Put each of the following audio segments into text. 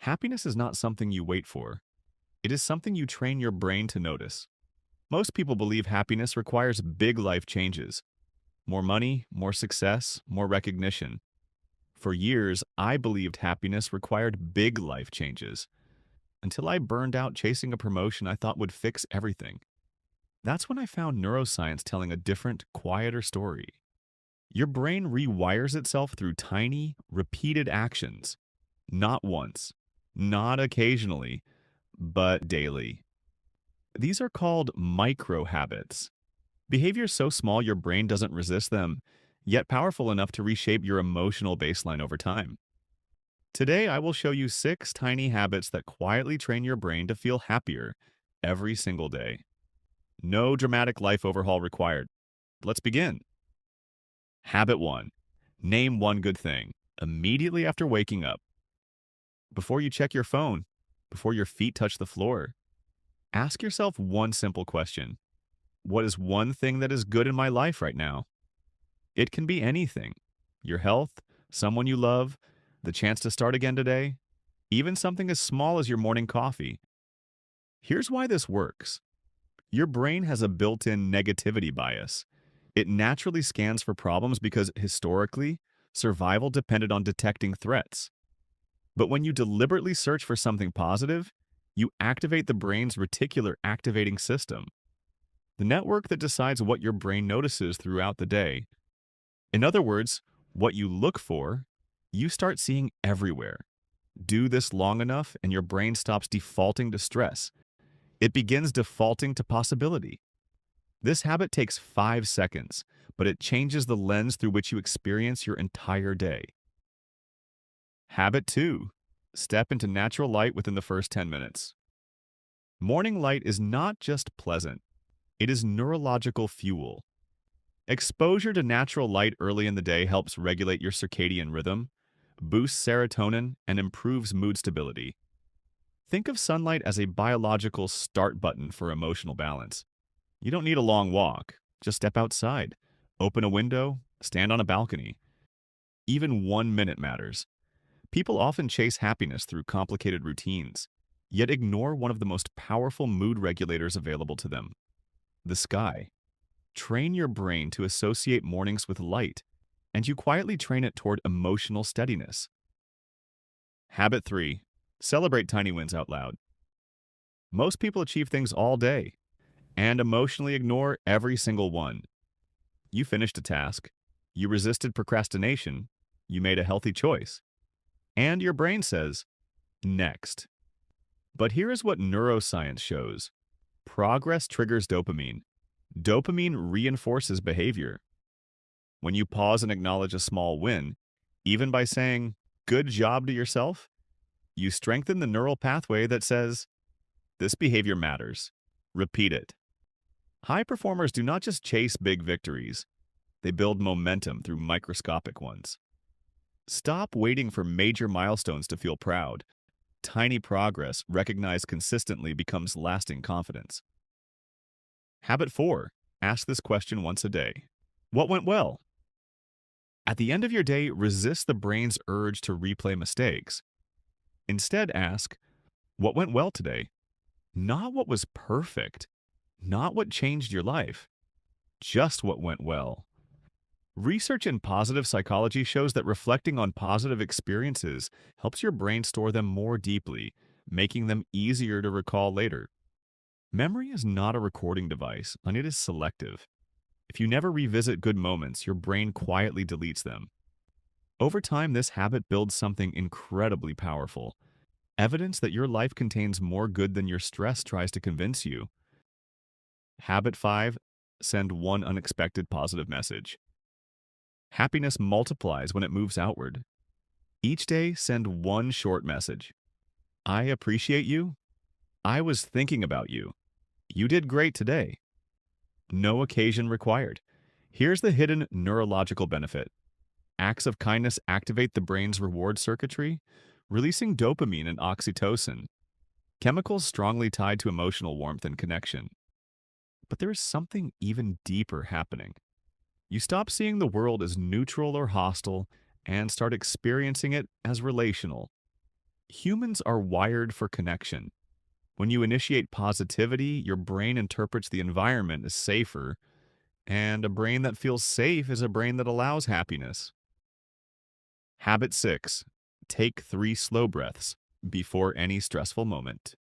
Happiness is not something you wait for. It is something you train your brain to notice. Most people believe happiness requires big life changes. More money, more success, more recognition. For years, I believed happiness required big life changes, until I burned out chasing a promotion I thought would fix everything. That's when I found neuroscience telling a different, quieter story. Your brain rewires itself through tiny, repeated actions. Not once, not occasionally, but daily. These are called micro habits. Behaviors so small your brain doesn't resist them, yet powerful enough to reshape your emotional baseline over time. Today, I will show you 6 tiny habits that quietly train your brain to feel happier every single day. No dramatic life overhaul required. Let's begin. Habit 1. Name one good thing immediately after waking up. Before you check your phone, before your feet touch the floor, ask yourself one simple question. What is one thing that is good in my life right now? It can be anything. Your health, someone you love, the chance to start again today, even something as small as your morning coffee. Here's why this works. Your brain has a built-in negativity bias. It naturally scans for problems because, historically, survival depended on detecting threats. But when you deliberately search for something positive, you activate the brain's reticular activating system, the network that decides what your brain notices throughout the day. In other words, what you look for, you start seeing everywhere. Do this long enough and your brain stops defaulting to stress. It begins defaulting to possibility. This habit takes 5 seconds, but it changes the lens through which you experience your entire day. Habit 2. Step into natural light within the first 10 minutes. Morning light is not just pleasant, it is neurological fuel. Exposure to natural light early in the day helps regulate your circadian rhythm, boosts serotonin, and improves mood stability. Think of sunlight as a biological start button for emotional balance. You don't need a long walk. Just step outside, open a window, stand on a balcony. Even 1 minute matters. People often chase happiness through complicated routines, yet ignore one of the most powerful mood regulators available to them: the sky. Train your brain to associate mornings with light, and you quietly train it toward emotional steadiness. Habit 3. Celebrate tiny wins out loud. Most people achieve things all day and emotionally ignore every single one. You finished a task, you resisted procrastination, you made a healthy choice, and your brain says, next. But here is what neuroscience shows. Progress triggers dopamine. Dopamine reinforces behavior. When you pause and acknowledge a small win, even by saying, good job to yourself, you strengthen the neural pathway that says, this behavior matters. Repeat it. High performers do not just chase big victories. They build momentum through microscopic ones. Stop waiting for major milestones to feel proud. Tiny progress, recognized consistently, becomes lasting confidence. Habit 4. Ask this question once a day. What went well? At the end of your day, resist the brain's urge to replay mistakes. Instead, ask, what went well today? Not what was perfect, not what changed your life, just what went well. Research in positive psychology shows that reflecting on positive experiences helps your brain store them more deeply, making them easier to recall later. Memory is not a recording device, and it is selective. If you never revisit good moments, your brain quietly deletes them. Over time, this habit builds something incredibly powerful: evidence that your life contains more good than your stress tries to convince you. Habit 5. Send one unexpected positive message. Happiness multiplies when it moves outward. Each day, send one short message. I appreciate you. I was thinking about you. You did great today. No occasion required. Here's the hidden neurological benefit. Acts of kindness activate the brain's reward circuitry, releasing dopamine and oxytocin, chemicals strongly tied to emotional warmth and connection. But there is something even deeper happening. You stop seeing the world as neutral or hostile and start experiencing it as relational. Humans are wired for connection. When you initiate positivity, your brain interprets the environment as safer, and a brain that feels safe is a brain that allows happiness. Habit 6. Take 3 slow breaths before any stressful moment.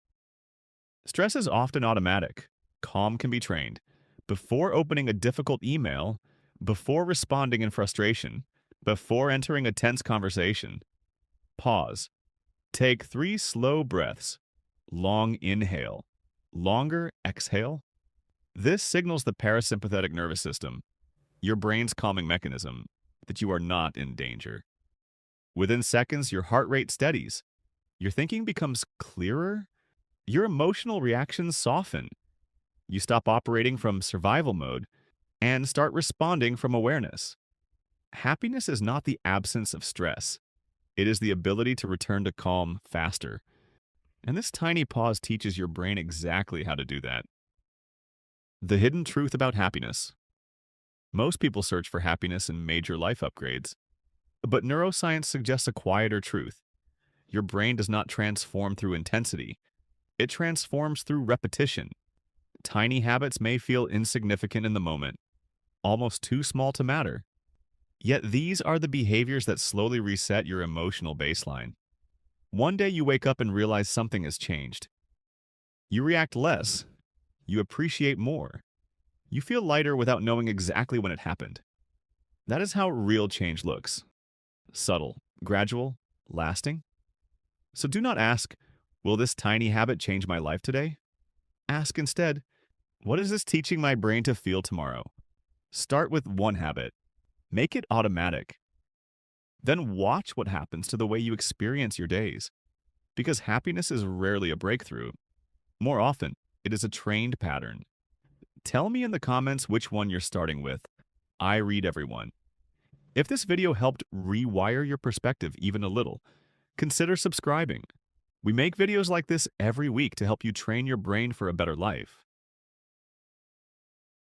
Stress is often automatic. Calm can be trained. Before opening a difficult email, before responding in frustration, before entering a tense conversation, pause. Take 3 slow breaths. Long inhale. Longer exhale. This signals the parasympathetic nervous system, your brain's calming mechanism, that you are not in danger. Within seconds, your heart rate steadies. Your thinking becomes clearer. Your emotional reactions soften. You stop operating from survival mode and start responding from awareness. Happiness is not the absence of stress. It is the ability to return to calm faster. And this tiny pause teaches your brain exactly how to do that. The hidden truth about happiness. Most people search for happiness in major life upgrades. But neuroscience suggests a quieter truth. Your brain does not transform through intensity. It transforms through repetition. Tiny habits may feel insignificant in the moment, almost too small to matter. Yet these are the behaviors that slowly reset your emotional baseline. One day you wake up and realize something has changed. You react less. You appreciate more. You feel lighter without knowing exactly when it happened. That is how real change looks. Subtle, gradual, lasting. So do not ask, will this tiny habit change my life today? Ask instead, what is this teaching my brain to feel tomorrow? Start with one habit. Make it automatic. Then watch what happens to the way you experience your days. Because happiness is rarely a breakthrough. More often, it is a trained pattern. Tell me in the comments which one you're starting with. I read everyone. If this video helped rewire your perspective even a little, consider subscribing. We make videos like this every week to help you train your brain for a better life.